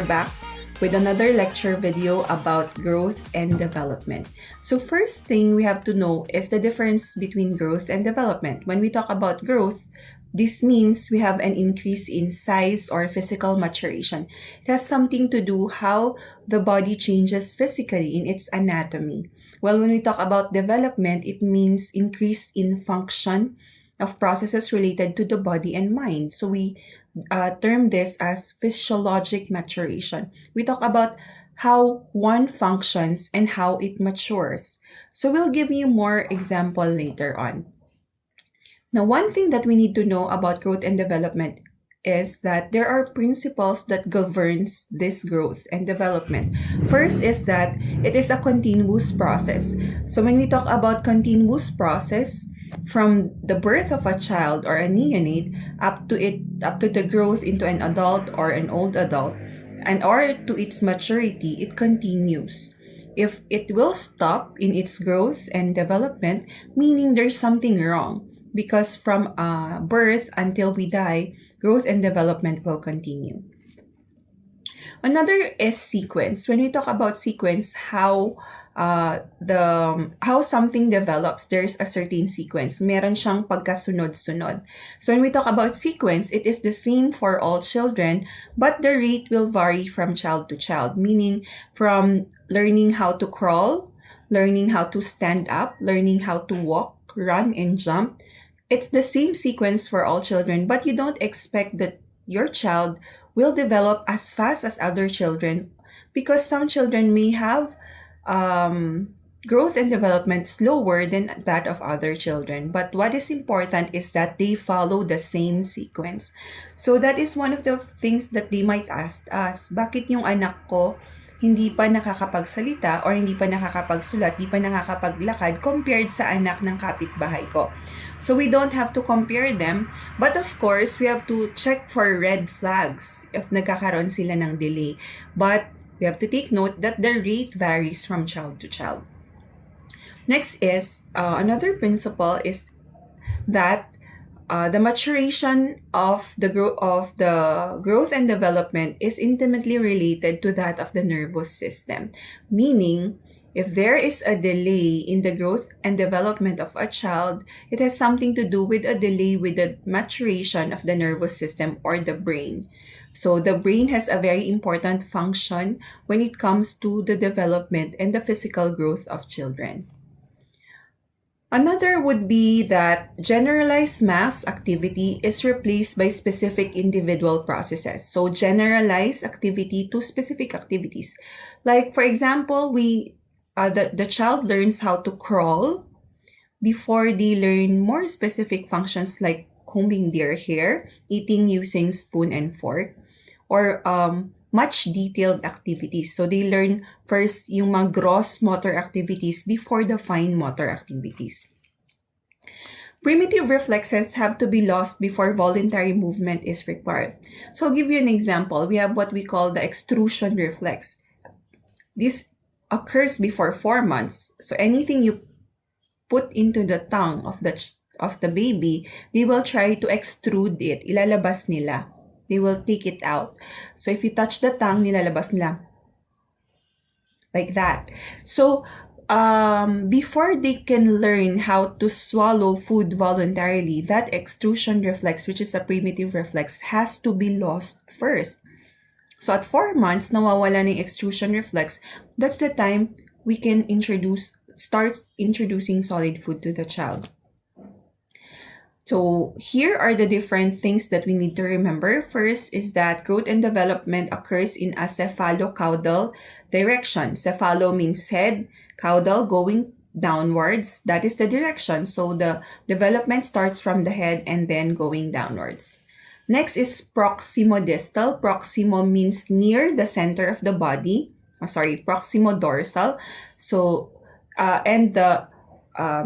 back with another lecture video about growth and development. So first thing we have to know is the difference between growth and development. When we talk about growth, this means we have an increase in size or physical maturation. It has something to do how the body changes physically in its anatomy. Well, when we talk about development, it means increase in function of processes related to the body and mind. So we term this as physiologic maturation. We talk about how one functions and how it matures. So we'll give you more example later on. Now, one thing that we need to know about growth and development is that there are principles that governs this growth and development. First is that it is a continuous process. So when we talk about continuous process, from the birth of a child or a neonate up to the growth into an adult or an old adult, and or to its maturity, it continues. If it will stop in its growth and development, meaning there's something wrong, because from birth until we die, growth and development will continue. Another is sequence. When we talk about sequence, how something develops, there's a certain sequence. Meron siyang pagkasunod-sunod. So when we talk about sequence, it is the same for all children, but the rate will vary from child to child, meaning from learning how to crawl, learning how to stand up, learning how to walk, run, and jump. It's the same sequence for all children, but you don't expect that your child will develop as fast as other children, because some children may have growth and development slower than that of other children. But what is important is that they follow the same sequence. So that is one of the things that they might ask us, bakit yung anak ko hindi pa nakakapagsalita or hindi pa nakakapagsulat, hindi pa nakakapaglakad compared sa anak ng kapitbahay ko? So we don't have to compare them, but of course, we have to check for red flags if nagkakaroon sila ng delay. But we have to take note that the rate varies from child to child. Next is, another principle is that the maturation of the growth and development is intimately related to that of the nervous system. Meaning, if there is a delay in the growth and development of a child, it has something to do with a delay with the maturation of the nervous system or the brain. So the brain has a very important function when it comes to the development and the physical growth of children. Another would be that generalized mass activity is replaced by specific individual processes. So generalized activity to specific activities. Like, for example, the child learns how to crawl before they learn more specific functions like combing their hair, eating using spoon and fork, or much detailed activities. So they learn first yung mga gross motor activities before the fine motor activities. Primitive reflexes have to be lost before voluntary movement is required. So I'll give you an example. We have what we call the extrusion reflex. This occurs before 4 months. So anything you put into the tongue of the baby, they will try to extrude it. Ilalabas nila. They will take it out. So if you touch the tongue, nilalabas nila. Like that. So before they can learn how to swallow food voluntarily, that extrusion reflex, which is a primitive reflex, has to be lost first. So at 4 months, nawawala ng extrusion reflex. That's the time we can start introducing solid food to the child. So here are the different things that we need to remember. First is that growth and development occurs in a cephalocaudal direction. Cephalo means head, caudal going downwards. That is the direction. So the development starts from the head and then going downwards. Next is proximodistal. Proximo means near the center of the body. Proximodorsal. So, and the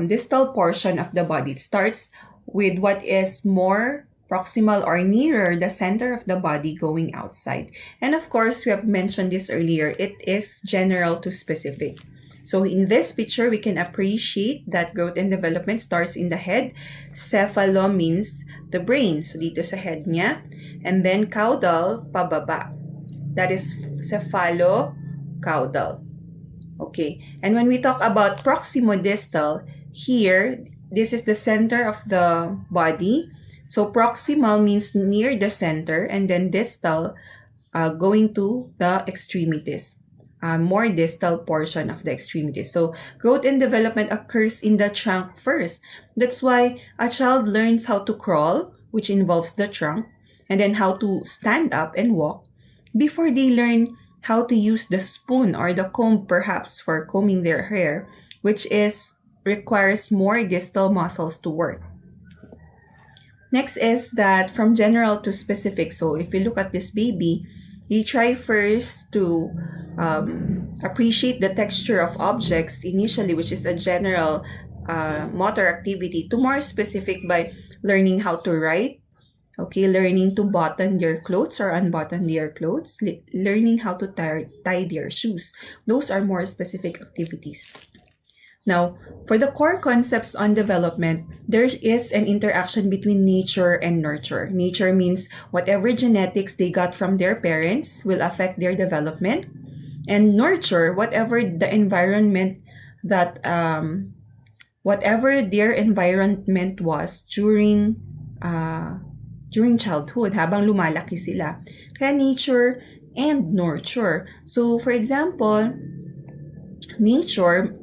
distal portion of the body. It starts with what is more proximal or nearer the center of the body going outside. And of course, we have mentioned this earlier, it is general to specific. So in this picture, we can appreciate that growth and development starts in the head. Cephalo means the brain. So dito sa head niya. And then caudal, pababa. that is cephalocaudal. Okay, and when we talk about proximodistal, here, this is the center of the body. So proximal means near the center, and then distal going to the extremities, more distal portion of the extremities. So growth and development occurs in the trunk first. That's why a child learns how to crawl, which involves the trunk, and then how to stand up and walk before they learn how to use the spoon or the comb perhaps for combing their hair, which requires more distal muscles to work. Next is that from general to specific. So if you look at this baby, you try first to appreciate the texture of objects initially, which is a general motor activity, to more specific by learning how to write, okay, learning to button their clothes or unbutton their clothes, learning how to tie their shoes. Those are more specific activities. Now, for the core concepts on development, there is an interaction between nature and nurture. Nature means whatever genetics they got from their parents will affect their development. And nurture, whatever the environment that, whatever their environment was during childhood, habang lumalaki sila. Kaya nature and nurture. So, for example, nature,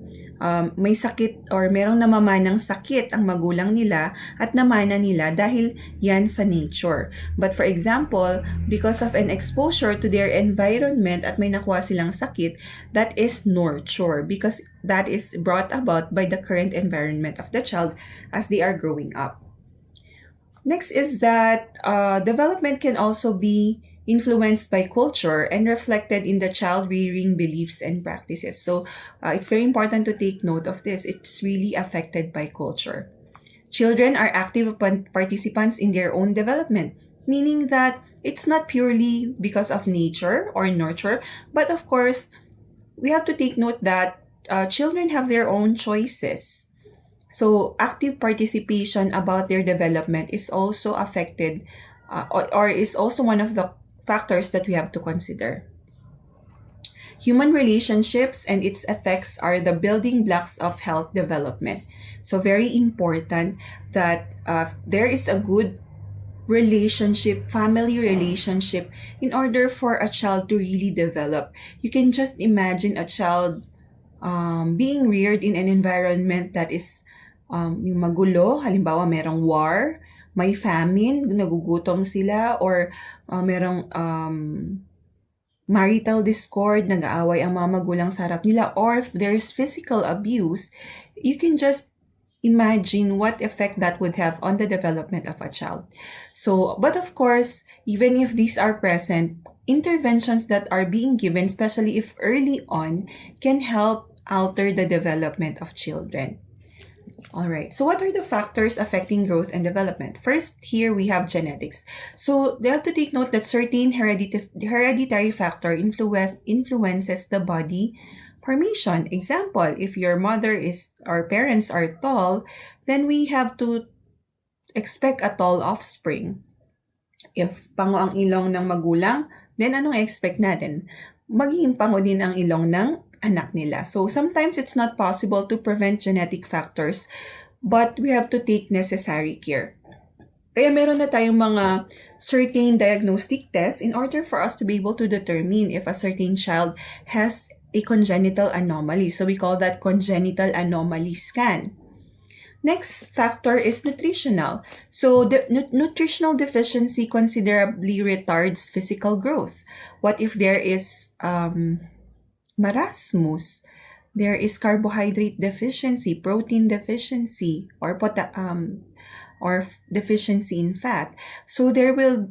may sakit or merong namamanang sakit ang magulang nila at namana nila dahil yan sa nature. But for example, because of an exposure to their environment at may nakuha silang sakit, that is nurture because that is brought about by the current environment of the child as they are growing up. Next is that development can also be influenced by culture and reflected in the child-rearing beliefs and practices. So it's very important to take note of this. It's really affected by culture. Children are active participants in their own development, meaning that it's not purely because of nature or nurture, but of course, we have to take note that children have their own choices. So active participation about their development is also affected or is also one of the factors that we have to consider. Human relationships and its effects are the building blocks of health development. So very important that there is a good relationship, family relationship, in order for a child to really develop. You can just imagine a child being reared in an environment that is yung magulo, halimbawa merong war, may famine, nagugutom sila, or merong marital discord, nag-aaway ang mga magulang sa harap nila, or if there's physical abuse, you can just imagine what effect that would have on the development of a child. So, but of course, even if these are present, interventions that are being given, especially if early on, can help alter the development of children. Alright, so what are the factors affecting growth and development? First, here we have genetics. So they have to take note that certain hereditary factor influences the body formation. Example, if your mother or parents are tall, then we have to expect a tall offspring. If pango ang ilong ng magulang, then anong expect natin? Magiging pango din ang ilong ng anak nila. So sometimes it's not possible to prevent genetic factors, but we have to take necessary care. Kaya meron na tayong mga certain diagnostic tests in order for us to be able to determine if a certain child has a congenital anomaly. So we call that congenital anomaly scan. Next factor is nutritional. So the nutritional deficiency considerably retards physical growth. What if there is marasmus, there is carbohydrate deficiency, protein deficiency, or deficiency in fat. So there will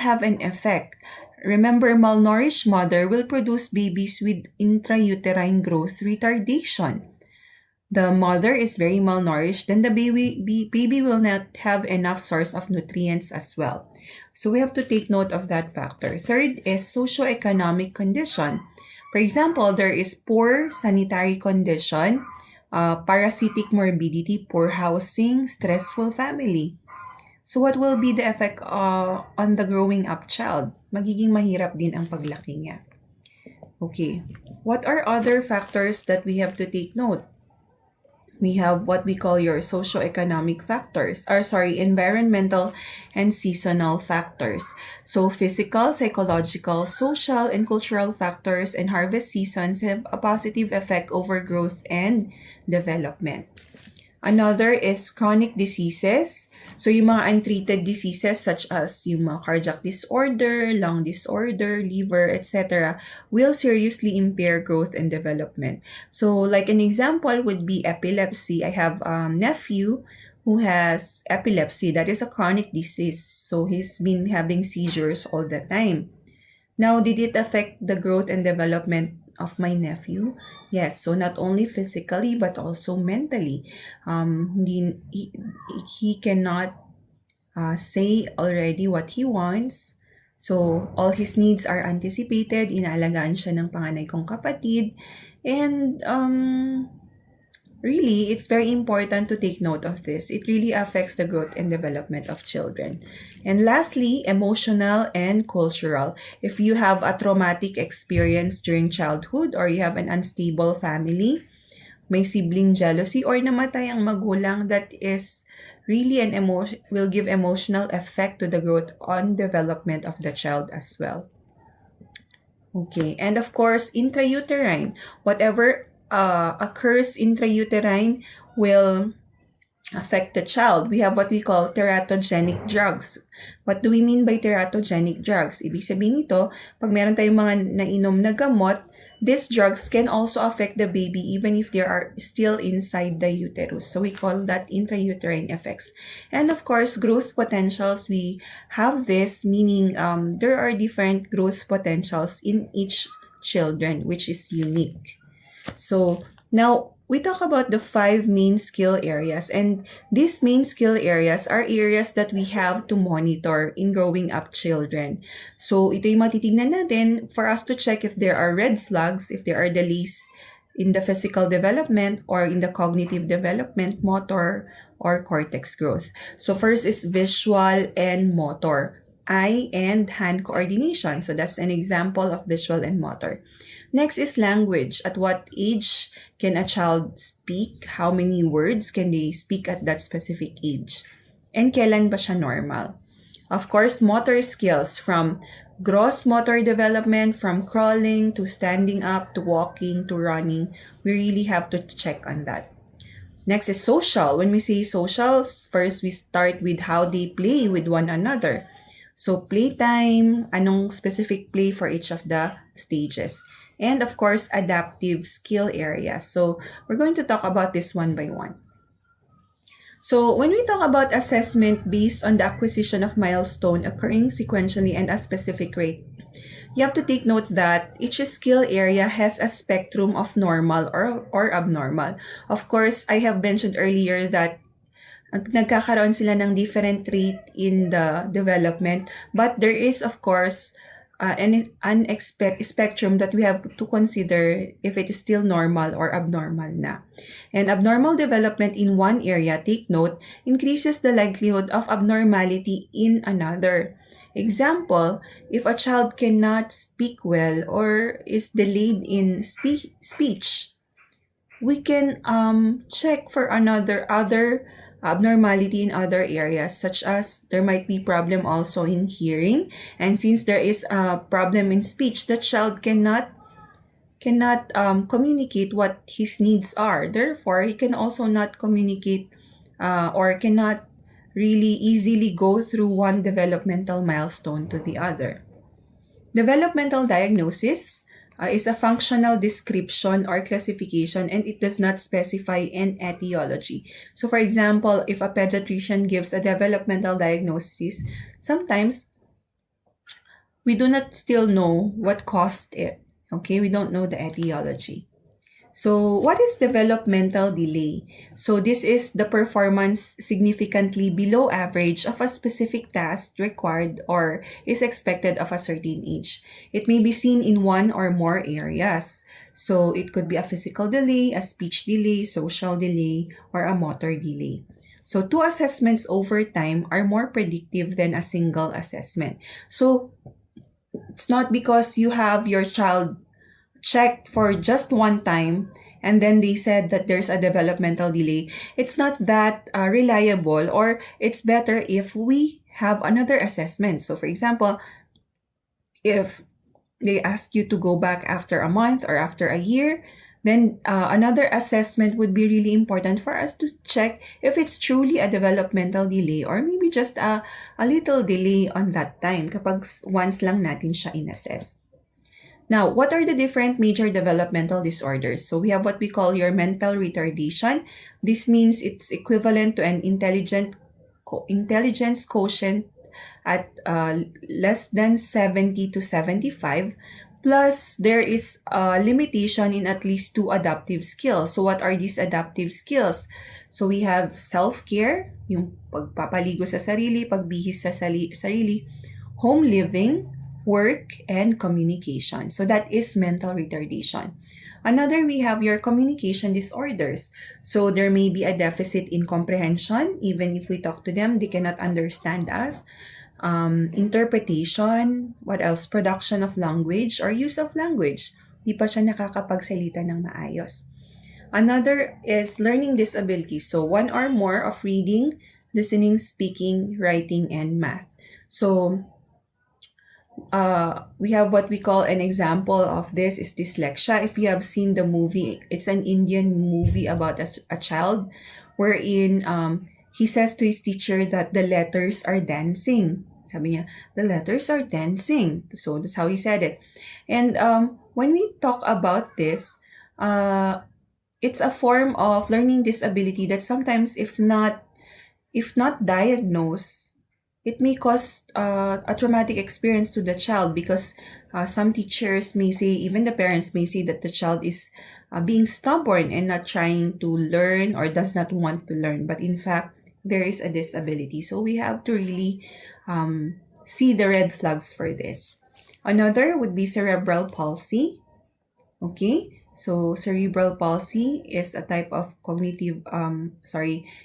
have an effect. Remember, malnourished mother will produce babies with intrauterine growth retardation. The mother is very malnourished, then the baby will not have enough source of nutrients as well. So we have to take note of that factor. Third is socioeconomic condition. For example, there is poor sanitary condition, parasitic morbidity, poor housing, stressful family. So what will be the effect on the growing up child? Magiging mahirap din ang paglaki niya. Okay, what are other factors that we have to take note? We have what we call your socioeconomic factors, environmental and seasonal factors. So physical, psychological, social, and cultural factors and harvest seasons have a positive effect over growth and development. Another is chronic diseases. So yung mga untreated diseases such as yung mga cardiac disorder, lung disorder, liver, etc. will seriously impair growth and development. So like an example would be epilepsy. I have a nephew who has epilepsy. That is a chronic disease. So he's been having seizures all the time. Now, did it affect the growth and development of my nephew? Yes, so not only physically but also mentally. He cannot say already what he wants. So all his needs are anticipated. Inaalagaan siya ng panganay kong kapatid. And really, it's very important to take note of this. It really affects the growth and development of children. And lastly, emotional and cultural. If you have a traumatic experience during childhood or you have an unstable family, may sibling jealousy or namatay ang magulang, that is really will give emotional effect to the growth and development of the child as well. Okay, and of course, intrauterine. Whatever occurs intrauterine will affect the child. We have what we call teratogenic drugs. What do we mean by teratogenic drugs? Ibig sabihin nito, pag meron tayong mga nainom na gamot, these drugs can also affect the baby even if they are still inside the uterus. So we call that intrauterine effects. And of course, growth potentials, we have this, meaning there are different growth potentials in each children, which is unique. So now we talk about the 5 main skill areas, and these main skill areas are areas that we have to monitor in growing up children. So ito yung matitignan natin for us to check if there are red flags, if there are delays in the physical development or in the cognitive development, motor, or cortex growth. So first is visual and motor, eye and hand coordination. So that's an example of visual and motor. Next is language. At what age can a child speak? How many words can they speak at that specific age? And kailan ba siya normal? Of course, motor skills, from gross motor development, from crawling to standing up to walking to running. We really have to check on that. Next is social. When we say social, first we start with how they play with one another. So playtime, anong specific play for each of the stages. And of course, adaptive skill areas. So we're going to talk about this one by one. So when we talk about assessment based on the acquisition of milestone occurring sequentially and a specific rate, you have to take note that each skill area has a spectrum of normal or abnormal. Of course, I have mentioned earlier that nagkakaroon sila ng different rate in the development, but there is of course an spectrum that we have to consider if it is still normal or abnormal na. And abnormal development in one area, take note, increases the likelihood of abnormality in another. Example, if a child cannot speak well or is delayed in speech, we can check for other abnormality in other areas, such as there might be problem also in hearing, and since there is a problem in speech, the child cannot communicate what his needs are. Therefore, he can also not communicate or cannot really easily go through one developmental milestone to the other. Developmental diagnosis is a functional description or classification, and it does not specify an etiology. So for example, if a pediatrician gives a developmental diagnosis, sometimes we do not still know what caused it. Okay, we don't know the etiology. So what is developmental delay? So this is the performance significantly below average of a specific task required or is expected of a certain age. It may be seen in one or more areas. So it could be a physical delay, a speech delay, social delay, or a motor delay. So 2 assessments over time are more predictive than a single assessment. So it's not because you have your child checked for just one time and then they said that there's a developmental delay. It's not that reliable, or it's better if we have another assessment. So for example, if they ask you to go back after a month or after a year, then another assessment would be really important for us to check if it's truly a developmental delay or maybe just a little delay on that time kapag once lang natin siya in-assess. Now, what are the different major developmental disorders? So we have what we call your mental retardation. This means it's equivalent to an intelligence quotient at less than 70 to 75. Plus, there is a limitation in at least 2 adaptive skills. So what are these adaptive skills? So we have self-care, yung pagpapaligo sa sarili, pagbihis sa sarili, home living, work, and communication. So that is mental retardation. Another, we have your communication disorders. So there may be a deficit in comprehension. Even if we talk to them, they cannot understand us. Interpretation, what else? Production of language or use of language. Di pa siya nakakapagsalita ng maayos. Another is learning disabilities. So 1 or more of reading, listening, speaking, writing, and math. So we have what we call an example of this is dyslexia. If you have seen the movie, it's an Indian movie about a child wherein he says to his teacher that the letters are dancing. Sabi niya, the letters are dancing. So that's how he said it. And when we talk about this, it's a form of learning disability that sometimes, if not diagnosed, it may cause a traumatic experience to the child, because some teachers may say, even the parents may say that the child is being stubborn and not trying to learn or does not want to learn. But in fact, there is a disability. So we have to really see the red flags for this. Another would be cerebral palsy. Okay, so cerebral palsy is a type of cognitive,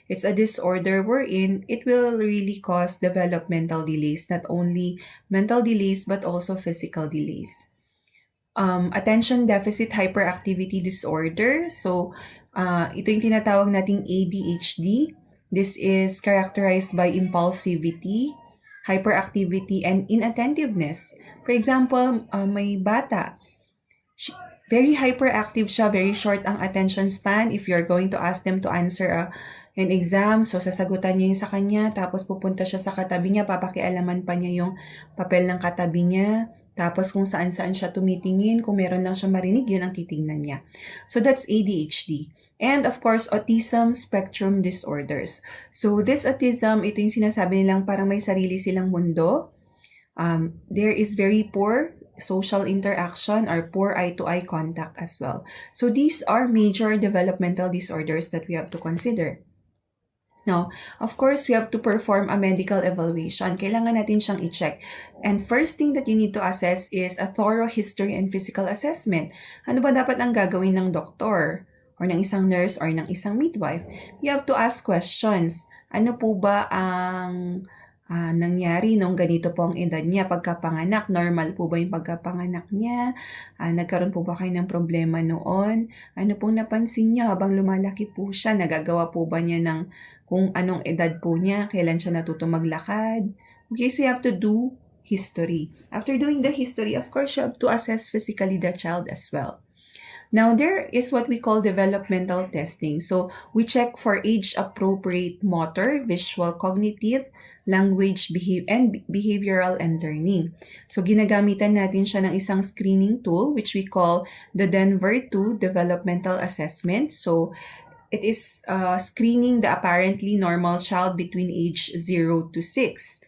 it's a disorder wherein it will really cause developmental delays, not only mental delays but also physical delays. Attention deficit hyperactivity disorder. So ito yung tinatawag nating ADHD. This is characterized by impulsivity, hyperactivity, and inattentiveness. For example, may bata, very hyperactive siya, very short ang attention span. If you're going to ask them to answer an exam, so sasagutan niya yung sa kanya, tapos pupunta siya sa katabi niya, papakialaman pa niya yung papel ng katabi niya, tapos kung saan-saan siya tumitingin, kung meron lang siya marinig, yun ang titingnan niya. So that's ADHD. And of course, autism spectrum disorders. So this autism, ito yung sinasabi nilang parang may sarili silang mundo. There is very poor social interaction or poor eye-to-eye contact as well. So these are major developmental disorders that we have to consider. Now, of course, we have to perform a medical evaluation. Kailangan natin siyang i-check. And first thing that you need to assess is a thorough history and physical assessment. Ano ba dapat ang gagawin ng doktor or ng isang nurse or ng isang midwife? You have to ask questions. Ano po ba ang nangyari nung ganito po ang edad niya pagkapanganak? Normal po ba yung pagkapanganak niya? Nagkaroon po ba kayo ng problema noon? Ano pong napansin niya habang lumalaki po siya? Nagagawa po ba niya ng kung anong edad po niya? Kailan siya natuto maglakad? Okay, so you have to do history. After doing the history, of course, you have to assess physically the child as well. Now, there is what we call developmental testing. So, we check for age-appropriate motor, visual, cognitive, language, behavioral, and learning. So, ginagamitan natin siya ng isang screening tool which we call the Denver 2 Developmental Assessment. So, it is screening the apparently normal child between age 0 to 6.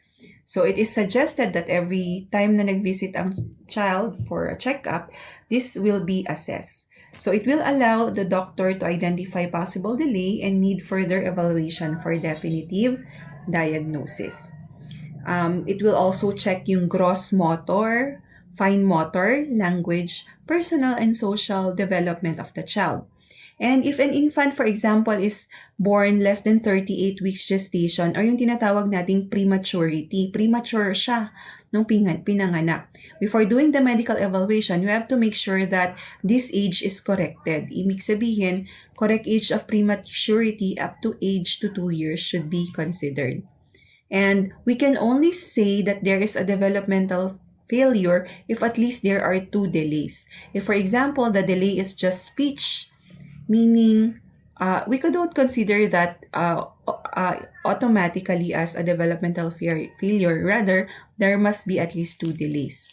So, it is suggested that every time na nag-visit ang child for a checkup, this will be assessed. So, it will allow the doctor to identify possible delay and need further evaluation for definitive diagnosis. It will also check yung gross motor, fine motor, language, personal and social development of the child. And if an infant, for example, is born less than 38 weeks gestation or yung tinatawag nating prematurity, premature siya nung pinanganak. Before doing the medical evaluation, you have to make sure that this age is corrected. Ibig sabihin, correct age of prematurity up to age to 2 years should be considered. And we can only say that there is a developmental failure if at least there are 2 delays. If, for example, the delay is just speech, meaning we could not consider that automatically as a developmental failure. Rather, there must be at least 2 delays.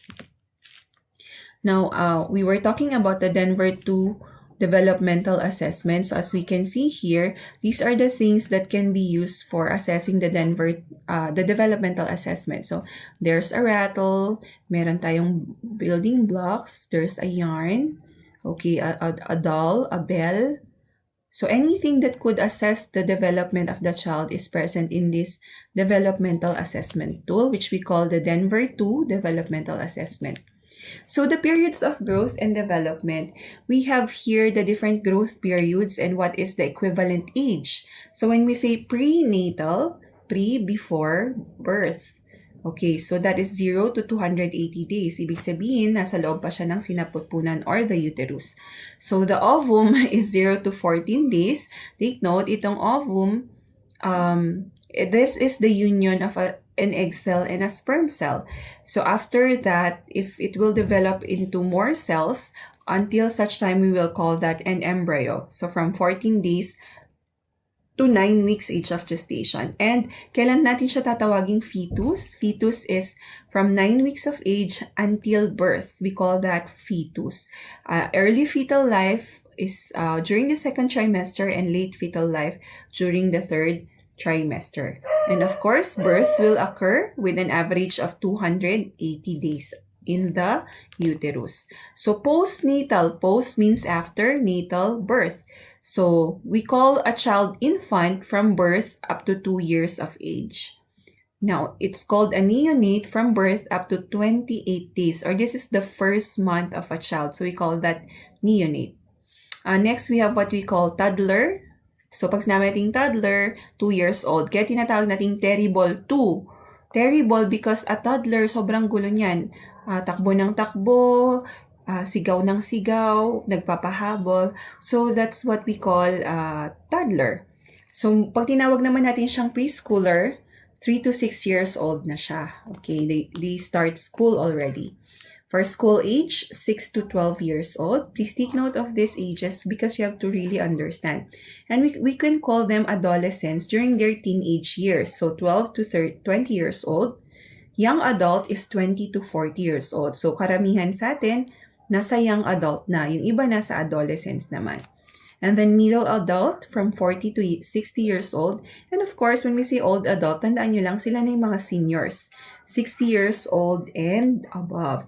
Now, we were talking about the Denver 2 developmental assessment. So as we can see here, these are the things that can be used for assessing the the developmental assessment. So there's a rattle, meron tayong building blocks, there's a yarn, okay, a doll, a bell. So anything that could assess the development of the child is present in this developmental assessment tool, which we call the Denver 2 developmental assessment. So the periods of growth and development, we have here the different growth periods and what is the equivalent age. So when we say prenatal, before birth. Okay, so that is 0 to 280 days. Ibig sabihin, nasa loob pa siya ng sinapupunan or the uterus. So the ovum is 0 to 14 days. Take note, itong ovum, this is the union of an egg cell and a sperm cell. So after that, if it will develop into more cells, until such time we will call that an embryo. So from 14 days to 9 weeks age of gestation. And kailan natin siya tatawaging fetus? Fetus is from 9 weeks of age until birth. We call that fetus. Early fetal life is during the 2nd trimester and late fetal life during the 3rd trimester. And of course, birth will occur with an average of 280 days in the uterus. So postnatal, post means after, natal, birth. So we call a child infant from birth up to 2 years of age. Now, it's called a neonate from birth up to 28 days, or this is the first month of a child. So we call that neonate. Next, we have what we call toddler. So, pag sinabi natin toddler, 2 years old, kaya tinatawag natin terrible 2. Terrible because a toddler, sobrang gulo niyan. Takbo ng takbo, sigaw ng sigaw, nagpapahabol. So, that's what we call toddler. So, pag tinawag naman natin siyang preschooler, 3 to 6 years old na siya. Okay, they start school already. For school age, 6 to 12 years old. Please take note of these ages because you have to really understand. And we can call them adolescents during their teenage years. So 12 to 20 years old. Young adult is 20 to 40 years old. So karamihan sa atin, nasa young adult na. Yung iba nasa adolescents naman. And then middle adult from 40 to 60 years old. And of course, when we say old adult, tandaan nyo lang sila na yung mga seniors. 60 years old and above.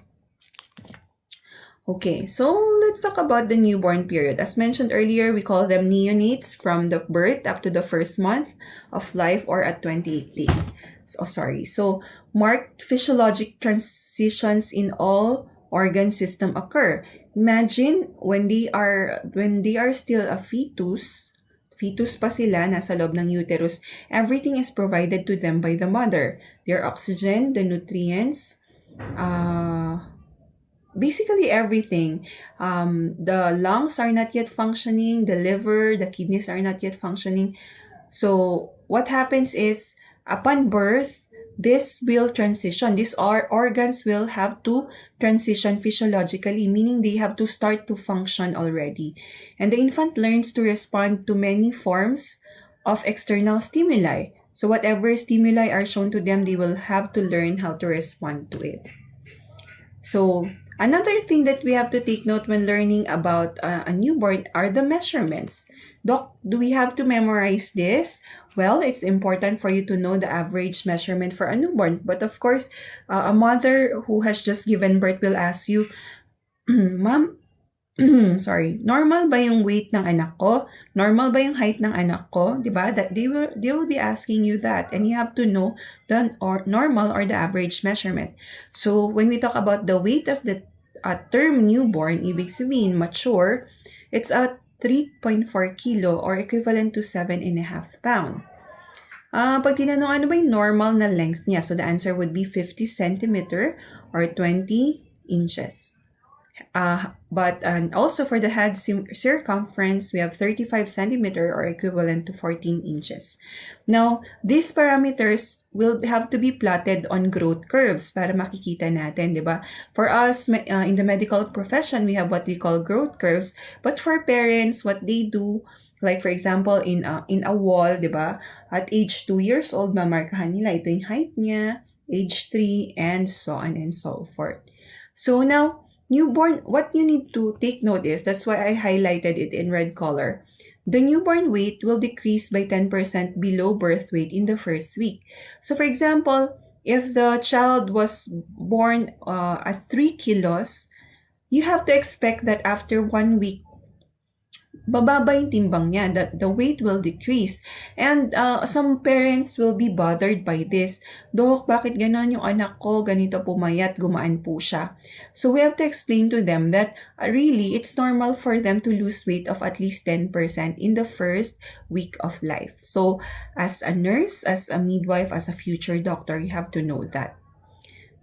Okay, so let's talk about the newborn period. As mentioned earlier, we call them neonates from the birth up to the 1st month of life or at 28 days. So marked physiologic transitions in all organ system occur. Imagine when they are still a fetus pa sila, nasa loob ng uterus, everything is provided to them by the mother. Their oxygen, the nutrients, basically everything. The lungs are not yet functioning, the liver, the kidneys are not yet functioning. So what happens is, upon birth, this will transition. These organs will have to transition physiologically, meaning they have to start to function already. And the infant learns to respond to many forms of external stimuli. So whatever stimuli are shown to them, they will have to learn how to respond to it. So another thing that we have to take note when learning about a newborn are the measurements. Doc, do we have to memorize this? Well, it's important for you to know the average measurement for a newborn. But of course, a mother who has just given birth will ask you, Ma'am, normal ba yung weight ng anak ko? Normal ba yung height ng anak ko? Diba? That they will be asking you that. And you have to know the normal or the average measurement. So, when we talk about the weight of the term newborn, ibig sabihin, mature, it's a 3.4 kilo or equivalent to 7.5 pound. Pag tinanong ano ba yung normal na length niya, so the answer would be 50 centimeter or 20 inches. And also for the head circumference, we have 35 centimeter or equivalent to 14 inches. Now, these parameters will have to be plotted on growth curves para makikita natin, di ba? For us, in the medical profession, we have what we call growth curves. But for parents, what they do, like for example, in a wall, di ba? At age 2 years old, mamarkahan nila ito yung height niya, age 3, and so on and so forth. So now, newborn, what you need to take note is, that's why I highlighted it in red color. The newborn weight will decrease by 10% below birth weight in the first week. So for example, if the child was born at 3 kilos, you have to expect that after 1 week, bababa yung timbang niya, that the weight will decrease. And some parents will be bothered by this. Dok, bakit ganon yung anak ko? Ganito pumayat, gumaan po siya. So we have to explain to them that really, it's normal for them to lose weight of at least 10% in the first week of life. So as a nurse, as a midwife, as a future doctor, you have to know that.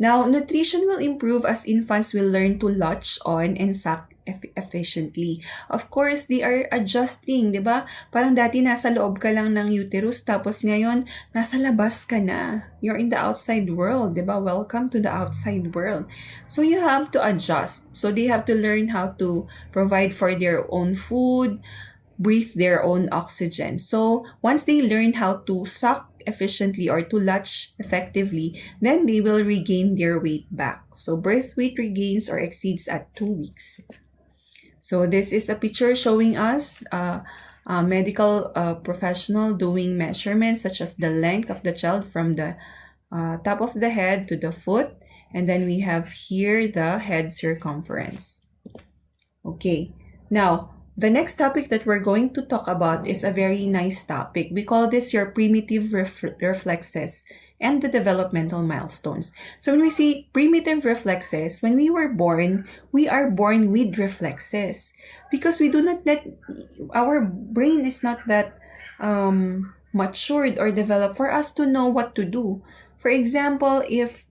Now, nutrition will improve as infants will learn to latch on and suck efficiently. Of course, they are adjusting, di ba? Parang dati nasa loob ka lang ng uterus, tapos ngayon, nasa labas ka na. You're in the outside world, di ba? Welcome to the outside world. So you have to adjust. So they have to learn how to provide for their own food, breathe their own oxygen. So once they learn how to suck efficiently or to latch effectively, then they will regain their weight back. So birth weight regains or exceeds at 2 weeks. So this is a picture showing us a medical professional doing measurements such as the length of the child from the top of the head to the foot. And then we have here the head circumference. Okay, now the next topic that we're going to talk about is a very nice topic. We call this your primitive reflexes and the developmental milestones. So when we see primitive reflexes, when we were born, we are born with reflexes because we do not our brain is not that matured or developed for us to know what to do. For example, if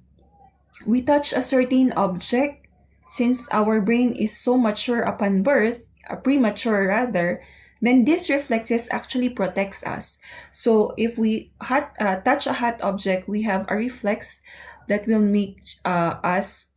we touch a certain object, since our brain is so mature upon birth, premature rather, then this reflexes actually protects us. So if we touch a hot object, we have a reflex that will make us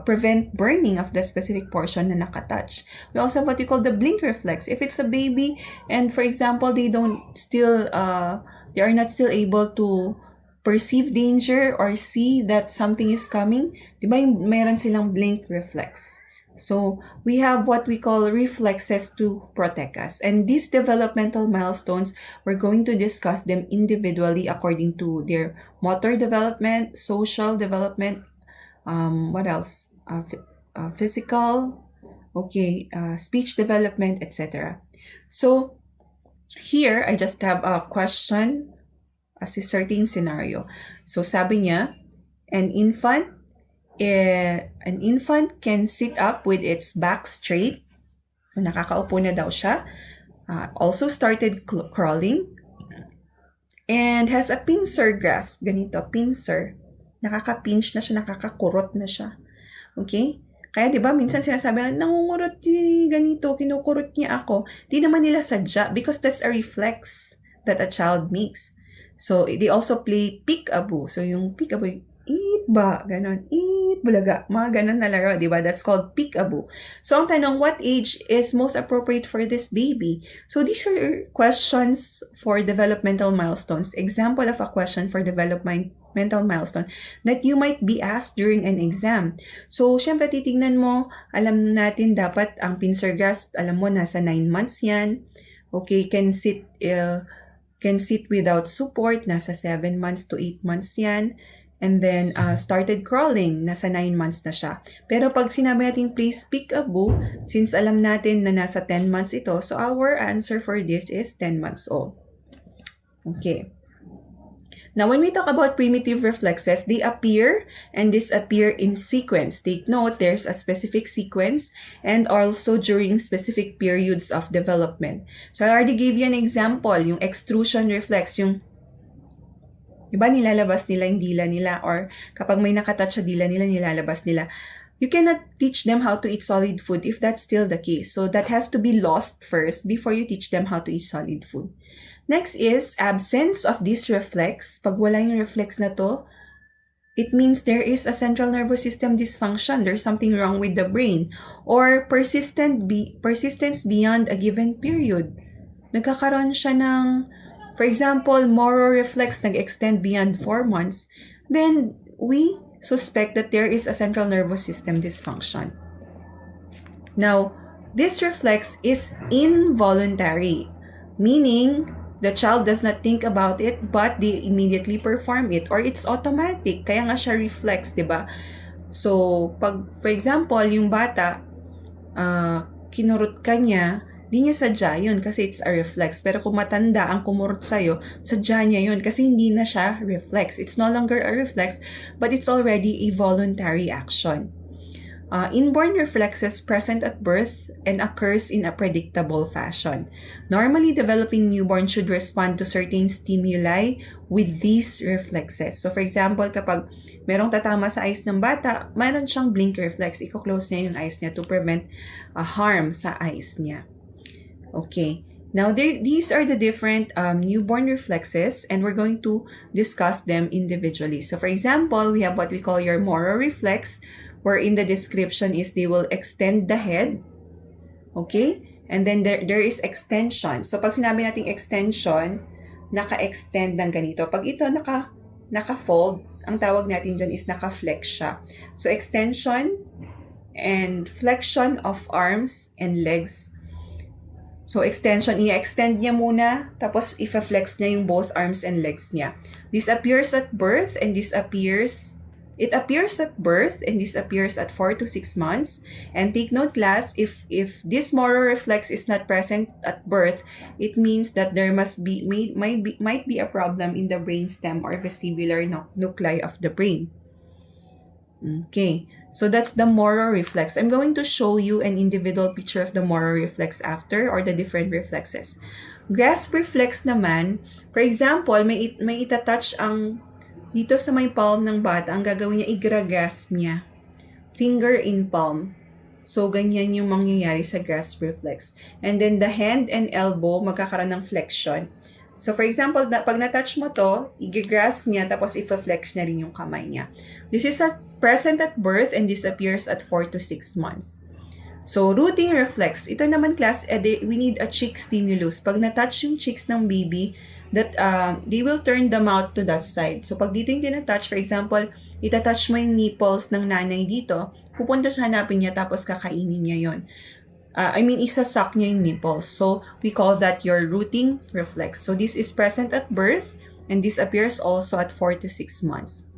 prevent burning of the specific portion na nakatouch. We also have what we call the blink reflex. If it's a baby and for example, they are not still able to perceive danger or see that something is coming, diba meron silang blink reflex. So we have what we call reflexes to protect us. And these developmental milestones, we're going to discuss them individually according to their motor development, social development, what else? Physical, okay, speech development, etc. So here, I just have a question as a certain scenario. So sabi niya, an infant can sit up with its back straight. So, nakakaupo na daw siya. Also started crawling. And has a pincer grasp. Ganito, pincer. Nakaka-pinch na siya, nakakakurot na siya. Okay? Kaya, di ba, minsan sinasabi, nangungurot ganito, kinukurot niya ako. Di naman nila sadya because that's a reflex that a child makes. So, they also play peek-a-boo. So, yung peek-a-boo, eat ba? Ganon. Eat, bulaga. Mga ganon na laro, di ba? That's called peek-a-boo. So, ang tanong, what age is most appropriate for this baby? So, these are questions for developmental milestones. Example of a question for developmental milestone that you might be asked during an exam. So, syempre, titignan mo, alam natin dapat ang pincer grasp, alam mo, nasa 9 months yan. Okay, can sit without support, nasa 7 months to 8 months yan. And then, started crawling, nasa 9 months na siya. Pero pag sinabi natin, please peek-a-boo, since alam natin na nasa 10 months ito, so our answer for this is 10 months old. Okay. Now, when we talk about primitive reflexes, they appear and disappear in sequence. Take note, there's a specific sequence and also during specific periods of development. So, I already gave you an example, yung extrusion reflex, yung iba nilalabas nila yung dila nila or kapag may nakatouch sa dila nila, nilalabas nila. You cannot teach them how to eat solid food if that's still the case. So, that has to be lost first before you teach them how to eat solid food. Next is absence of this reflex. Pag wala yung reflex na to, it means there is a central nervous system dysfunction. There's something wrong with the brain. Or persistence beyond a given period. Nagkakaroon siya ng, for example, MORO reflex nag-extend beyond 4 months. Then, we suspect that there is a central nervous system dysfunction. Now, this reflex is involuntary, meaning the child does not think about it, but they immediately perform it. Or it's automatic. Kaya nga siya reflex, di ba? So, pag, for example, yung bata, kinurot ka niya, di niya sadya yun kasi it's a reflex. Pero kung matanda ang kumurot sa'yo, sadya niya yun kasi hindi na siya reflex. It's no longer a reflex, but it's already a voluntary action. Inborn reflexes present at birth and occurs in a predictable fashion. Normally, developing newborn should respond to certain stimuli with these reflexes. So, for example, kapag merong tatama sa eyes ng bata, mayroon siyang blink reflex. Iko-close niya yung eyes niya to prevent harm sa eyes niya. Okay. Now, these are the different newborn reflexes, and we're going to discuss them individually. So, for example, we have what we call your MORO reflex, where in the description is they will extend the head. Okay? And then there is extension. So, pag sinabi nating extension, naka-extend ng ganito. Pag ito naka-fold, ang tawag natin dyan is naka-flex siya. So, extension and flexion of arms and legs. So, extension, i-extend niya muna, tapos i-flex niya yung both arms and legs niya. This appears at birth and it appears at birth and disappears at 4 to 6 months. And take note, class, if this MORO reflex is not present at birth, it means that there might be a problem in the brainstem or vestibular nuclei of the brain. Okay, so that's the MORO reflex. I'm going to show you an individual picture of the MORO reflex after, or the different reflexes. Grasp reflex naman, for example, may itatouch ang dito sa may palm ng bata, ang gagawin niya, i-grasp niya. Finger in palm. So, ganyan yung mangyayari sa grasp reflex. And then, the hand and elbow, magkakaroon ng flexion. So, for example, pag na-touch mo to, i-grasp niya, tapos i-flex niya rin yung kamay niya. This is present at birth and disappears at 4 to 6 months. So, rooting reflex. Ito naman, class, we need a cheek stimulus. Pag na-touch yung cheeks ng baby, that they will turn the mouth to that side. So, pag dito yung tinatouch, for example, itatouch mo yung nipples ng nanay dito, pupunta siya, hanapin niya, tapos kakainin niya yon. Isasak niya yung nipples. So, we call that your rooting reflex. So, this is present at birth and this appears also at 4 to 6 months.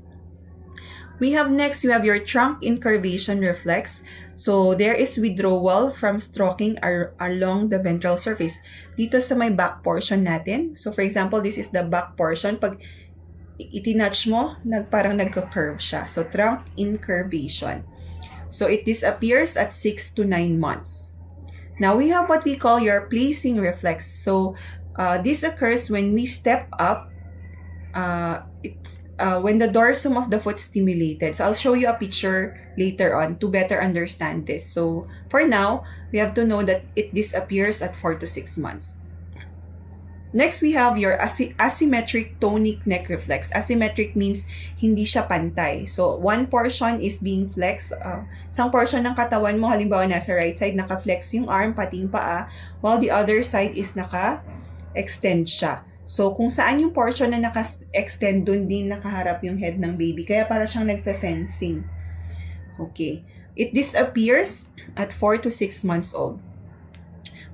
We have your trunk incurvation reflex. So, there is withdrawal from stroking along the ventral surface. Dito sa may back portion natin. So, for example, this is the back portion. Pag itinouch mo, parang nagka-curve siya. So, trunk incurvation. So, it disappears at 6 to 9 months. Now, we have what we call your placing reflex. So, this occurs when we step up. When the dorsum of the foot stimulated. So, I'll show you a picture later on to better understand this. So, for now, we have to know that it disappears at 4 to 6 months. Next, we have your asymmetric tonic neck reflex. Asymmetric means hindi siya pantay. So, one portion is being flexed. Isang portion ng katawan mo, halimbawa nasa right side, naka-flex yung arm, pati yung paa, while the other side is naka-extend siya. So, kung saan yung portion na naka-extend, dun din nakaharap yung head ng baby. Kaya para siyang nagfe-fencing. Okay. It disappears at 4 to 6 months old.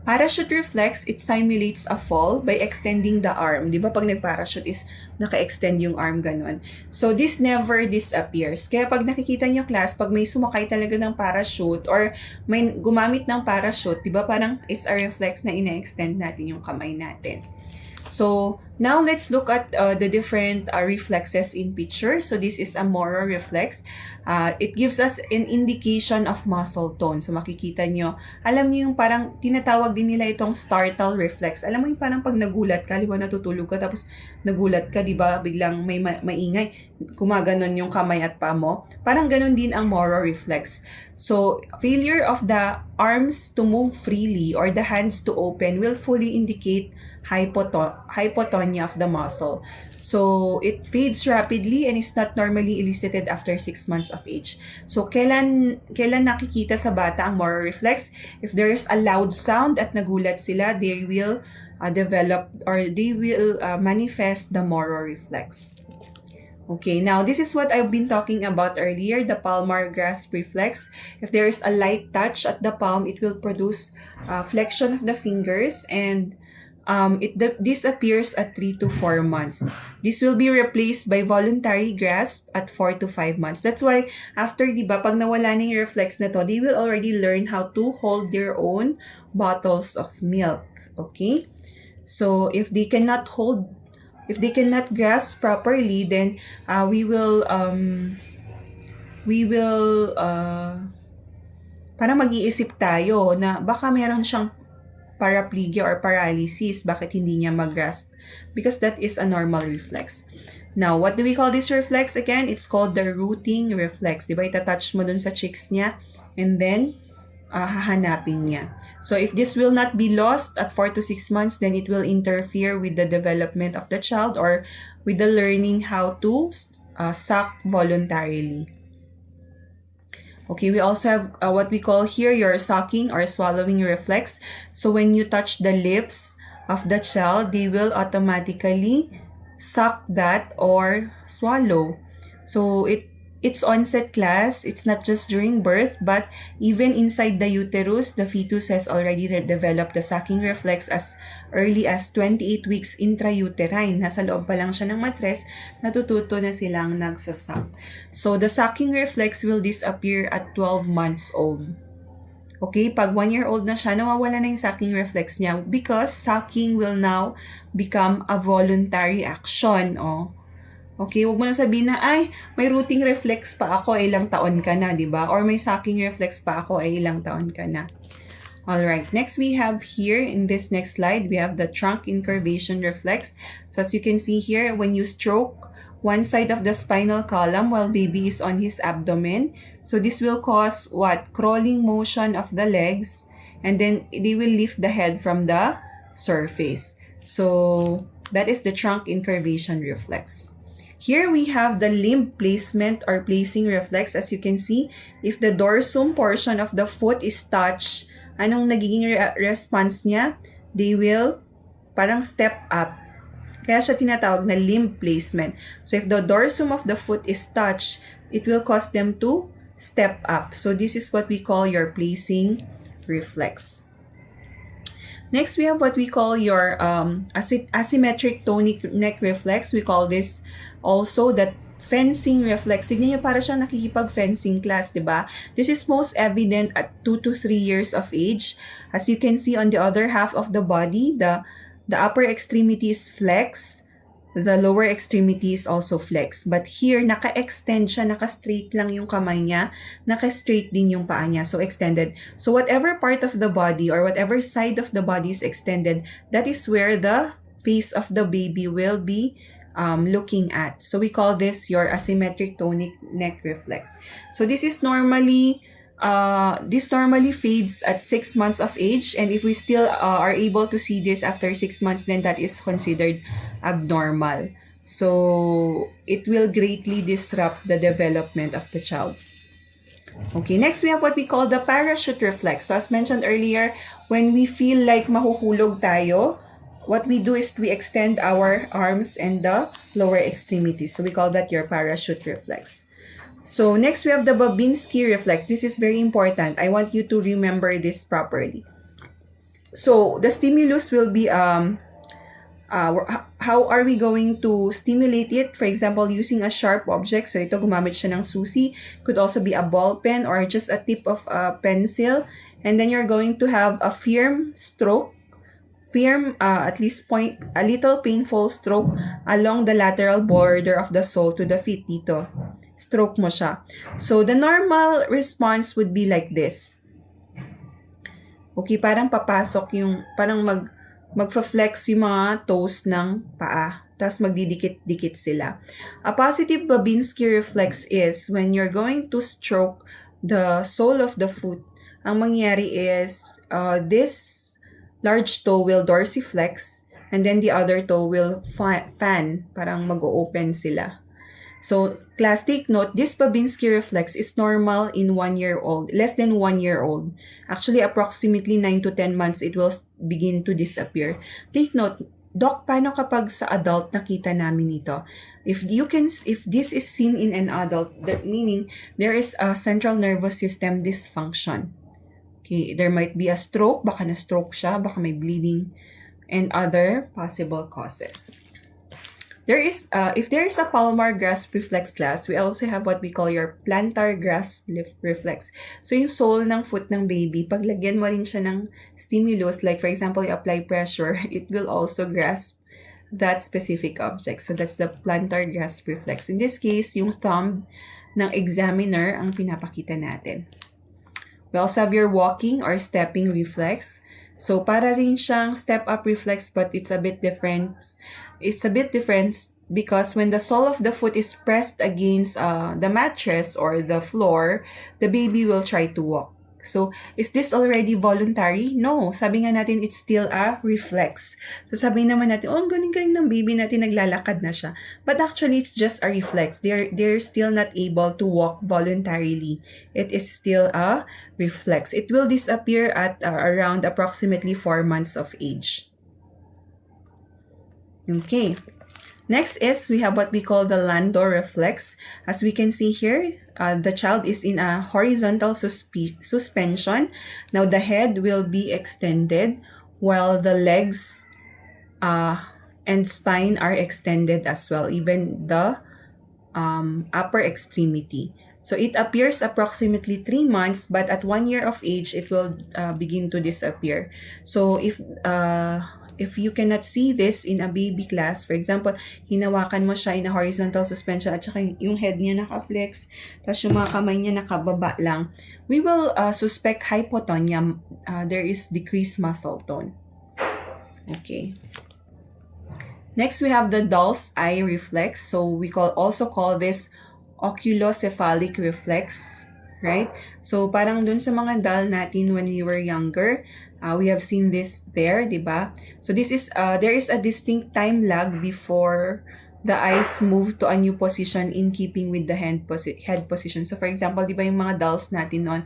Parachute reflex, it simulates a fall by extending the arm. Di ba pag nag-parachute is naka-extend yung arm, ganun. So, this never disappears. Kaya pag nakikita niyo, class, pag may sumakay talaga ng parachute or may gumamit ng parachute, di ba parang it's a reflex na ina-extend natin yung kamay natin. So now let's look at the different reflexes in picture. So this is a MORO reflex. It gives us an indication of muscle tone. So makikita nyo, alam nyo yung parang tinatawag din nila itong STARTLE reflex. Alam mo yung parang pag nagulat ka, liwa natutulog ka, tapos nagulat ka, di ba, biglang may maingay, kumaganon yung kamay at paa mo. Parang ganon din ang MORO reflex. So failure of the arms to move freely or the hands to open will fully indicate hypotonia of the muscle. So it fades rapidly and is not normally elicited after 6 months of age. So kailan nakikita sa bata ang MORO reflex? If there is a loud sound at nagulat sila, they will develop or they will manifest the MORO reflex. Okay, now this is what I've been talking about earlier, the palmar grasp reflex. If there is a light touch at the palm, it will produce flexion of the fingers, and it disappears at 3 to 4 months. This will be replaced by voluntary grasp at 4 to 5 months. That's why after, di ba, pag nawala na yung reflex na to, they will already learn how to hold their own bottles of milk. Okay? So if they cannot grasp properly, then we will parang mag-iisip tayo na baka meron siyang paraplegia or paralysis, bakit hindi niya mag-grasp? Because that is a normal reflex. Now, what do we call this reflex again? It's called the rooting reflex. Diba? Itatouch mo dun sa cheeks niya and then hahanapin niya. So, if this will not be lost at 4 to 6 months, then it will interfere with the development of the child or with the learning how to suck voluntarily. Okay, we also have what we call here your sucking or swallowing reflex. So when you touch the lips of the child, they will automatically suck that or swallow. So its onset class, it's not just during birth, but even inside the uterus, the fetus has already developed the sucking reflex as early as 28 weeks intrauterine. Nasa loob pa lang siya ng matres, natututo na silang nagsasak. So the sucking reflex will disappear at 12 months old. Okay, pag 1 year old na siya, nawawala na yung sucking reflex niya because sucking will now become a voluntary action. Okay, wag mo na sabihin na, ay, may rooting reflex pa ako, ilang taon ka na, di ba? Or may sucking reflex pa ako, ay ilang taon ka na. Alright, next we have here, in this next slide, we have the trunk incurvation reflex. So as you can see here, when you stroke one side of the spinal column while baby is on his abdomen, so this will cause what? Crawling motion of the legs, and then they will lift the head from the surface. So that is the trunk incurvation reflex. Here we have the limb placement or placing reflex. As you can see, if the dorsum portion of the foot is touched, anong nagiging response niya? They will parang step up. Kaya siya tinatawag na limb placement. So if the dorsum of the foot is touched, it will cause them to step up. So this is what we call your placing reflex. Next, we have what we call your asymmetric tonic neck reflex. We call this also the fencing reflex. Tignan niyo, para siyang nakikipag-fencing class, di ba? This is most evident at 2 to 3 years of age. As you can see on the other half of the body, the upper extremity is flex, the lower extremity is also flex. But here, naka-extend siya, naka-straight lang yung kamay niya, naka-straight din yung paa niya, so extended. So whatever part of the body or whatever side of the body is extended, that is where the face of the baby will be looking at. So we call this your asymmetric tonic neck reflex. So this is normally fades at 6 months of age, and if we still are able to see this after 6 months, then that is considered abnormal. So it will greatly disrupt the development of the child. Okay, next we have what we call the parachute reflex. So as mentioned earlier, when we feel like mahuhulog tayo, what we do is we extend our arms and the lower extremities. So we call that your parachute reflex. So next we have the BABINSKI'S reflex. This is very important. I want you to remember this properly. So the stimulus will be how are we going to stimulate it? For example, using a sharp object. So ito, gumamit siya ng susi. Could also be a ball pen or just a tip of a pencil. And then you're going to have a firm stroke firm, at least a little painful stroke along the lateral border of the sole to the feet dito. Stroke mo siya. So, the normal response would be like this. Okay, parang papasok yung, parang magfa-flex yung mga toes ng paa. Tapos magdidikit-dikit sila. A positive Babinski reflex is when you're going to stroke the sole of the foot, ang mangyari is this large toe will dorsiflex and then the other toe will fan, parang mag-open sila. So, class, take note, this Babinski reflex is normal in 1-year-old, less than 1-year-old. Actually, approximately 9 to 10 months, it will begin to disappear. Take note, Doc, paano kapag sa adult nakita namin ito? If this is seen in an adult, that meaning there is a central nervous system dysfunction. Okay, there might be a stroke, baka na-stroke siya, baka may bleeding, and other possible causes. If there is a palmar grasp reflex class, we also have what we call your plantar grasp reflex. So, yung sole ng foot ng baby, pag lagyan mo rin siya ng stimulus, like for example, you apply pressure, it will also grasp that specific object. So, that's the plantar grasp reflex. In this case, yung thumb ng examiner ang pinapakita natin. We also have your walking or stepping reflex. So, para rin siyang step-up reflex, but it's a bit different. It's a bit different because when the sole of the foot is pressed against the mattress or the floor, the baby will try to walk. So, is this already voluntary? No. Sabi nga natin, it's still a reflex. So, sabi naman natin, oh, ang galing-galing ng baby natin, naglalakad na siya. But actually, it's just a reflex. They're still not able to walk voluntarily. It is still a reflex. It will disappear at around approximately 4 months of age. Okay. Next is we have what we call the LANDAU reflex. As we can see here, the child is in a horizontal suspension. Now the head will be extended while the legs and spine are extended as well, even the upper extremity. So it appears approximately 3 months, but at 1 year of age, it will begin to disappear. So if you cannot see this in a baby class, for example, hinawakan mo siya in a horizontal suspension at saka yung head niya naka-flex, tapos yung mga kamay niya nakababa lang, we will suspect hypotonia. There is decreased muscle tone. Okay. Next, we have the doll's eye reflex. So we also call this oculocephalic reflex, right? So parang dun sa mga doll natin when we were younger, we have seen this there, diba? So this is there is a distinct time lag before the eyes move to a new position in keeping with the head position. So for example, diba yung mga dolls natin noon,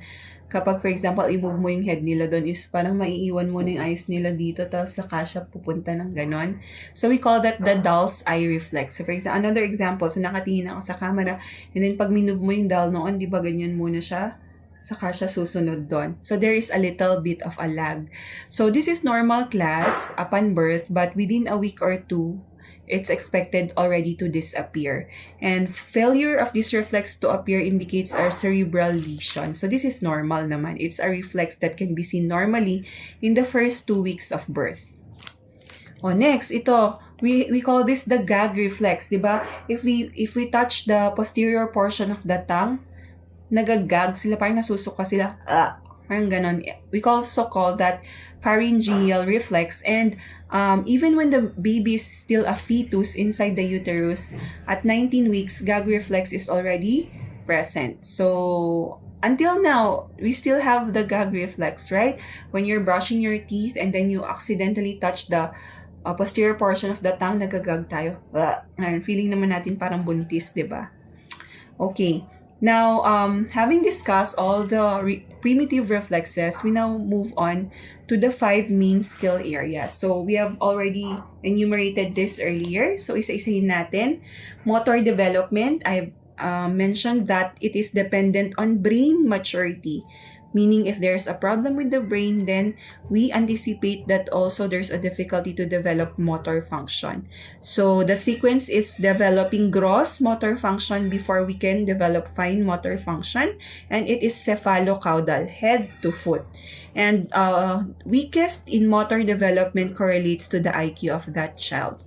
kapag for example, i-move mo yung head nila doon is parang maiiwan mo yung eyes nila dito tapos saka siya pupunta ng ganon. So we call that the doll's eye reflex. So for example, another example, so nakatingin ako sa camera and then pag minove mo yung doll noon, diba ganyan muna siya? Saka siya susunod doon. So there is a little bit of a lag. So this is normal class upon birth, but within a week or two, it's expected already to disappear. And failure of this reflex to appear indicates a cerebral lesion. So this is normal naman. It's a reflex that can be seen normally in the first 2 weeks of birth. Oh, next, ito, we call this the gag reflex, diba? If we touch the posterior portion of the tongue, nagagag sila, parang nasusuka sila, parang ganon. We also call that pharyngeal reflex. And even when the baby is still a fetus inside the uterus, at 19 weeks, gag reflex is already present. So, until now, we still have the gag reflex, right? When you're brushing your teeth and then you accidentally touch the posterior portion of the tongue, nagagag tayo. Feeling naman natin parang buntis, diba? Okay. Now, having discussed all the primitive reflexes, we now move on to the 5 main skill areas. So, we have already enumerated this earlier. So, isa-isahin natin. Motor development, I've mentioned that it is dependent on brain maturity. Meaning if there's a problem with the brain, then we anticipate that also there's a difficulty to develop motor function. So the sequence is developing gross motor function before we can develop fine motor function, and it is cephalocaudal, head to foot. And weakest in motor development correlates to the IQ of that child.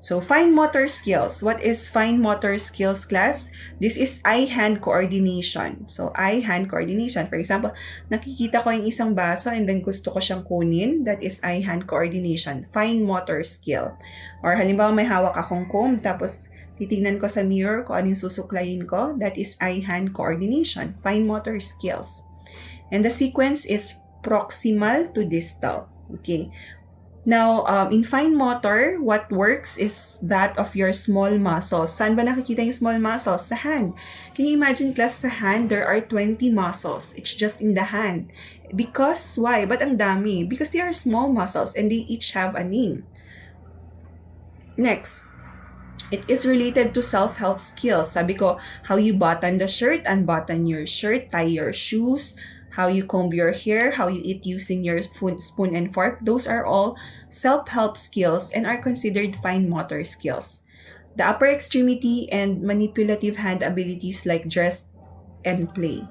So, fine motor skills. What is fine motor skills, class? This is eye-hand coordination. So, eye-hand coordination. For example, nakikita ko yung isang baso and then gusto ko siyang kunin. That is eye-hand coordination. Fine motor skill. Or halimbawa, may hawak akong comb, tapos titignan ko sa mirror kung anong susuklayin ko. That is eye-hand coordination. Fine motor skills. And the sequence is proximal to distal. Okay. Now, in fine motor, what works is that of your small muscles. Saan ba nakikita yung small muscles? Sa hand. Can you imagine, class, sa hand, there are 20 muscles. It's just in the hand. Because, why? Ba't ang dami? Because they are small muscles and they each have a name. Next, it is related to self-help skills. Sabi ko, how you button the shirt, unbutton your shirt, tie your shoes, how you comb your hair, how you eat using your spoon and fork. Those are all self-help skills and are considered fine motor skills. The upper extremity and manipulative hand abilities like dress and play.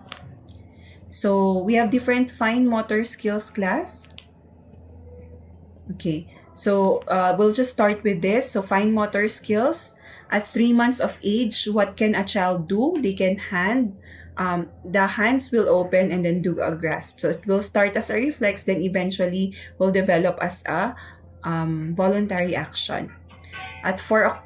So, we have different fine motor skills, class. Okay, so we'll just start with this. So, fine motor skills. At 3 months of age, what can a child do? They can the hands will open and then do a grasp. So it will start as a reflex, then eventually will develop as a voluntary action. At 4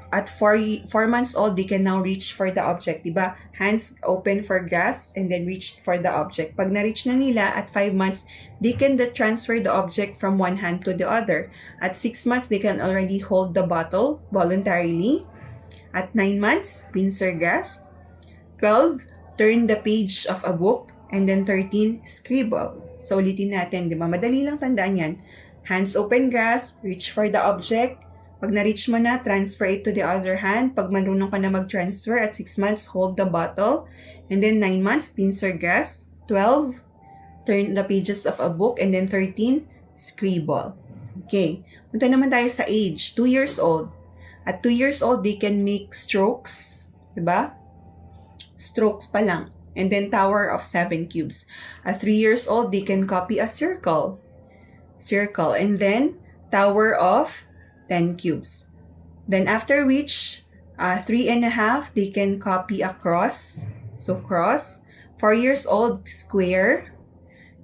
months old, they can now reach for the object, diba? Hands open for grasps and then reach for the object. Pag na-reach na nila, at 5 months, they can transfer the object from one hand to the other. At 6 months, they can already hold the bottle voluntarily. At 9 months, pincer grasp. 12, turn the page of a book, and then 13, scribble. So, ulitin natin, di ba? Madali lang tandaan yan. Hands open grasp, reach for the object. Pag na-reach mo na, transfer it to the other hand. Pag marunong ka na mag-transfer, at 6 months, hold the bottle. And then 9 months, pincer grasp. 12, turn the pages of a book. And then 13, scribble. Okay. Punta naman tayo sa age. 2 years old. At 2 years old, they can make strokes. Diba? Strokes pa lang. And then tower of 7 cubes. At 3 years old, they can copy a circle. Circle. And then tower of 10 cubes. Then after which, 3.5, they can copy a cross. So cross. 4 years old, square.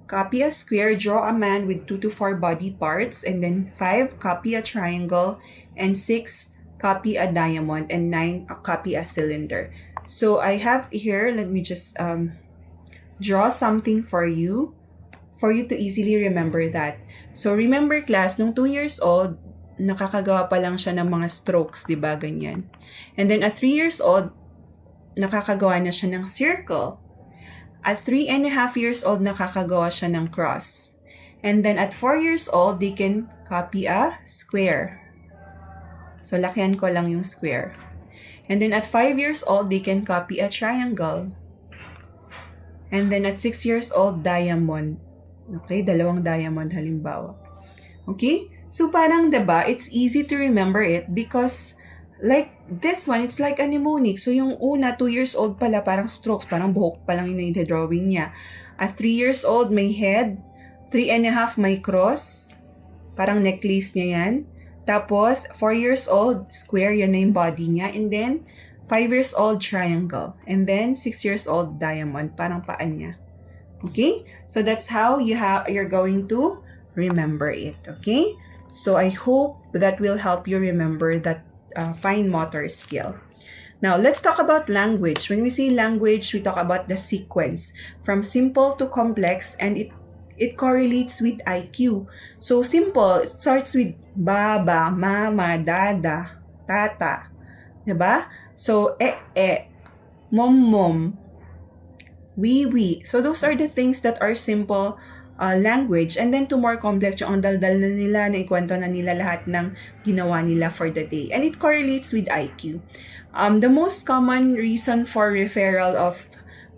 Copy a square, draw a man with 2 to 4 body parts. And then 5, copy a triangle. And 6, copy a diamond. And 9, copy a cylinder. So I have here, let me just draw something for you to easily remember that. So remember, class, nung 2 years old, nakakagawa pa lang siya ng mga strokes, di ba? Ganyan. And then at 3 years old, nakakagawa na siya ng circle. At 3.5 years old, nakakagawa siya ng cross. And then at 4 years old, they can copy a square. So lakihan ko lang yung square. And then at 5 years old, they can copy a triangle. And then at 6 years old, diamond. Okay, 2 diamond halimbawa. Okay? So parang, diba, it's easy to remember it because like this one, it's like a mnemonic. So yung una, 2 years old pala, parang strokes, parang buhok pa lang yung drawing niya. At 3 years old, may head. 3.5, may cross. Parang necklace niya yan. Tapos, 4 years old, square, yan na yung body niya. And then, 5 years old, triangle. And then, 6 years old, diamond. Parang paan niya. Okay? So, that's how you're going to remember it. Okay? So, I hope that will help you remember that fine motor skill. Now, let's talk about language. When we say language, we talk about the sequence. From simple to complex, and it correlates with IQ. So, simple, it starts with baba, mama, dada, tata. Diba? So, mom, we. So, those are the things that are simple language. And then, to more complex, yung daldal na nila, naikwento na nila lahat ng ginawa nila for the day. And it correlates with IQ. The most common reason for referral of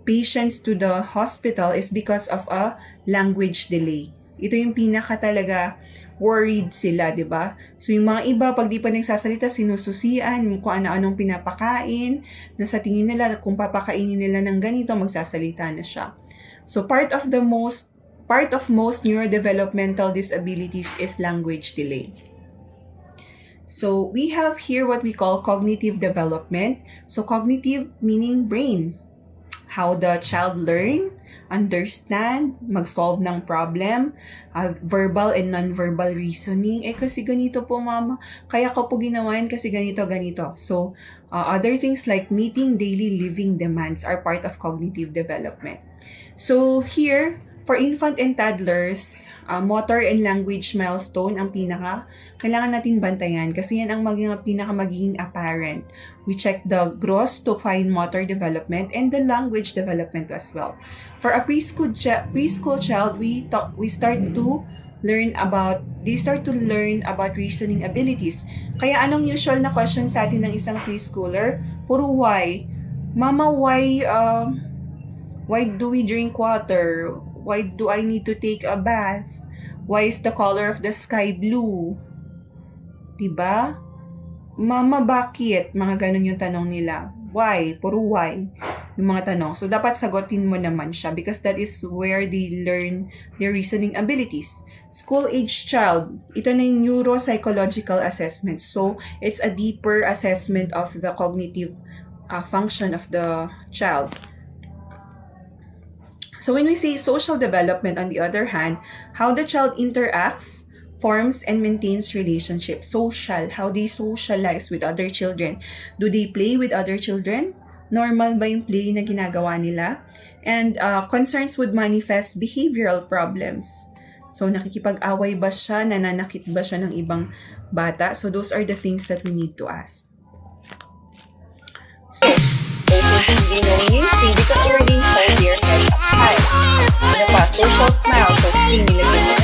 patients to the hospital is because of a language delay. Ito yung pinaka talaga worried sila, di ba? So, yung mga iba, pag di pa nagsasalita, sinususian, kung ano-anong pinapakain, na sa tingin nila, kung papakainin nila ng ganito, magsasalita na siya. So, part of most neurodevelopmental disabilities is language delay. So, we have here what we call cognitive development. So, cognitive meaning brain. How the child learn, understand, mag-solve ng problem, verbal and non-verbal reasoning. Kasi ganito po mama, kaya ko po ginawan kasi ganito. So, other things like meeting daily living demands are part of cognitive development. So, here, for infant and toddlers, motor and language milestone ang kailangan natin bantayan kasi yan ang magiging apparent. We check the gross to fine motor development and the language development as well. For a preschool child, they start to learn about reasoning abilities. Kaya anong usual na question sa atin ng isang preschooler? Puro why. Mama, why do we drink water? Why do I need to take a bath? Why is the color of the sky blue? Diba? Mama, bakit? Mga ganun yung tanong nila. Why? Puro why. Yung mga tanong. So, dapat sagutin mo naman siya because that is where they learn their reasoning abilities. School-age child, ito na yung neuropsychological assessment. So, it's a deeper assessment of the cognitive function of the child. So when we say social development, on the other hand, how the child interacts, forms, and maintains relationships. Social, how they socialize with other children. Do they play with other children? Normal ba yung play na ginagawa nila? And concerns would manifest behavioral problems. So nakikipag-away ba siya? Nananakit ba siya ng ibang bata? So those are the things that we need to ask. So, be knowing, physical early, hold your head up high. Ano pa? Social smile. So, nilagyan mo ng